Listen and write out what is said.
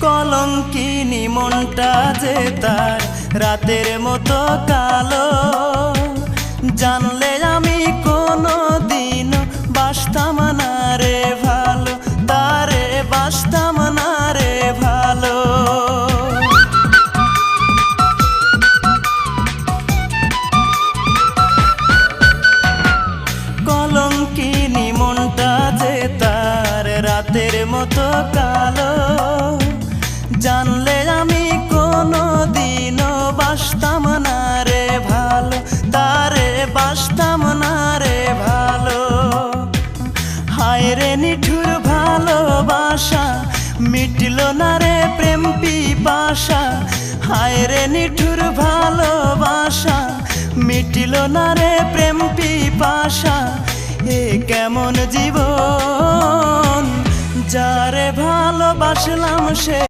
কলঙ্কিনী মনটা যে তার রাতের মতো কালো, জানলে আমি কোনো দিন বাসতাম না রে ভালো, তারে বাসতাম না রে ভালো। কলঙ্কিনী মনটা যে তার রাতের মতো কালো, জানলে আমি কোনো দিনও বাসতাম না রে ভালো, তারে বাসতাম না রে ভালো। হায় রে নিঠুর ভালোবাসা, মিটল না রে প্রেম পিপাসা। হায় রে নিঠুর ভালোবাসা, মিটল না রে প্রেম পিপাসা। এ কেমন জীবন, যারে ভালোবাসলাম সে